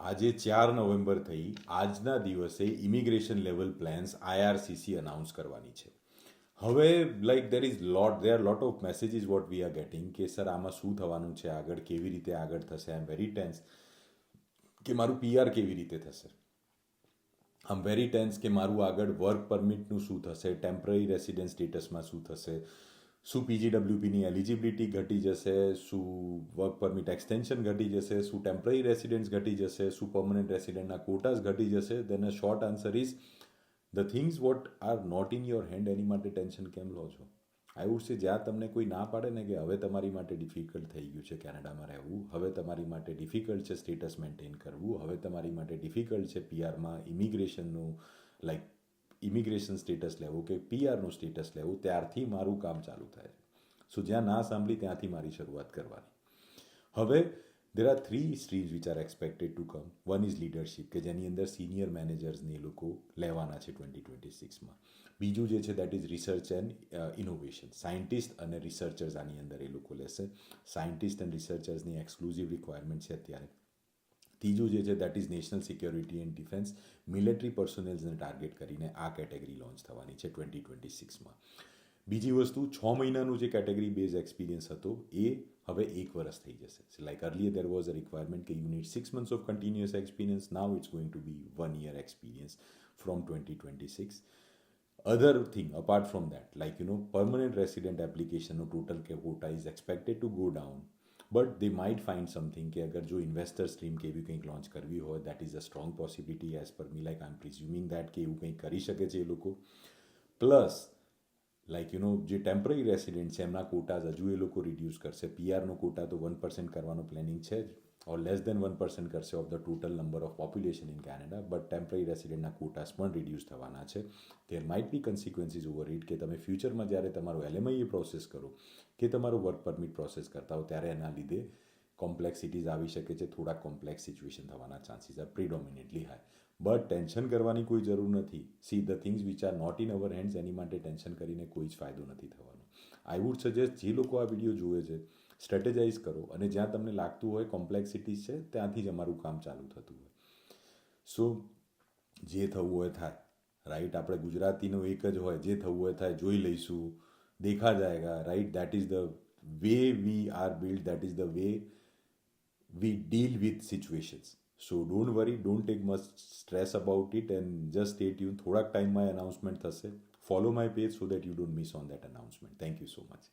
આજે 4 નવેમ્બર થઈ. આજના દિવસે immigration level plans IRCC announce કરવાની છે. હવે there R lot of messages what we are getting કે સર આમાં શું થવાનું છે આગળ, કેવી રીતે આગળ થશે. આઈ એમ વેરી ટેન્સ કે મારું PR કેવી રીતે થશે. આઈ એમ વેરી ટેન્સ કે મારું આગળ વર્ક પરમિટનું શું થશે, ટેમ્પરરી રેસિડેન્ટ સ્ટેટસમાં શું થશે, શું PGWPની એલિજિબિલિટી ઘટી જશે, શું વર્ક પરમિટ એક્સટેન્શન ઘટી જશે, શું ટેમ્પરરી રેસિડેન્ટ્સ ઘટી જશે, શું પરમનન્ટ રેસિડેન્ટના કોટાસ ઘટી જશે. Then a short answer is the things what are not in your hand એની માટે ટેન્શન કેમ લો છો. આઈ વુડ સે જ્યાં તમને કોઈ ના પાડે ને કે હવે તમારી માટે ડિફિકલ્ટ થઈ ગયું છે કેનેડામાં રહેવું, હવે તમારી માટે ડિફિકલ્ટ છે સ્ટેટસ મેન્ટેન કરવું, હવે તમારી માટે ડિફિકલ્ટ છે PRમાં ઇમિગ્રેશનનું ઇમિગ્રેશન સ્ટેટસ લેવું કે PRનું સ્ટેટસ લેવું, ત્યારથી મારું કામ ચાલુ થાય છે. સો જ્યાં ના સાંભળી ત્યાંથી મારી શરૂઆત કરવાની. હવે there are 3 streams which are expected to come. One is leadership કે જેની અંદર સિનિયર મેનેજર્સને એ લોકો લેવાના છે 2026માં. બીજું જે છે that is research and innovation. Scientist અને રિસર્ચર્સ આની અંદર એ લોકો લેશે. સાયન્ટિસ્ટ એન્ડ રિસર્ચર્સની એક્સક્લુઝિવ રિક્વાયરમેન્ટ છે અત્યારે. ત્રીજું જે છે that is national security and defence. Military પર્સોનેલ્સને ટાર્ગેટ કરીને આ કેટેગરી લોન્ચ થવાની છે 2026માં. બીજી વસ્તુ, 6 મહિનાનું જે કેટેગરી બેઝ એક્સપિરિયન્સ હતો એ હવે 1 વર્ષ થઈ જશે. Like earlier there was a requirement કે you need 6 months of continuous experience. Now it's going to be 1 year experience from 2026. Other thing apart from that, permanent resident application no total के quota is expected to go down, but they might find something कि अगर जो investor stream के भी कहीं launch करवी हो, that is a strong possibility as per me. Like I'm presuming that કે એવું કંઈ કરી શકે છે એ લોકો. પ્લસ જે ટેમ્પરરી રેસિડેન્ટ છે એમના કોટાઝ હજુ એ લોકો રિડ્યુસ કરશે. PRનો કોટા તો 1% કરવાનો પ્લાનિંગ છે જ, ઓર લેસ દેન 1% કરશે of the total number of population in Canada. But temporary રેસિડેન્ટના કોટાસ પણ રિડ્યુસ થવાના છે. There might be consequences over it કે તમે ફ્યુચરમાં જ્યારે તમારું LMIA પ્રોસેસ કરો કે તમારો વર્ક પરમિટ પ્રોસેસ કરતા હો ત્યારે એના લીધે કોમ્પ્લેક્સિટીઝ આવી શકે છે. થોડા કોમ્પ્લેક્સ સિચ્યુએશન થવાના chances are predominantly high. But tension કરવાની કોઈ જરૂર નથી. See the things which are not in our hands એની માટે ટેન્શન કરીને કોઈ જ ફાયદો નથી થવાનો. આઈ વુડ સજેસ્ટ જે લોકો આ વિડીયો જુએ છે સ્ટ્રેટેજાઇઝ કરો અને જ્યાં તમને લાગતું હોય કોમ્પ્લેક્સિટીઝ છે ત્યાંથી જ અમારું કામ ચાલુ થતું હોય. સો જે થવું હોય થાય. રાઈટ, આપણે ગુજરાતીનું એક જ હોય, જે થવું હોય થાય, જોઈ લઈશું, દેખા જાયગા. Right, that is the way we are build, that is the way we deal with situations. So don't worry, don't take much stress about it and just stay tune. થોડાક ટાઈમમાં અનાઉન્સમેન્ટ થશે. Follow my page so that you don't miss on that announcement. Thank you so much.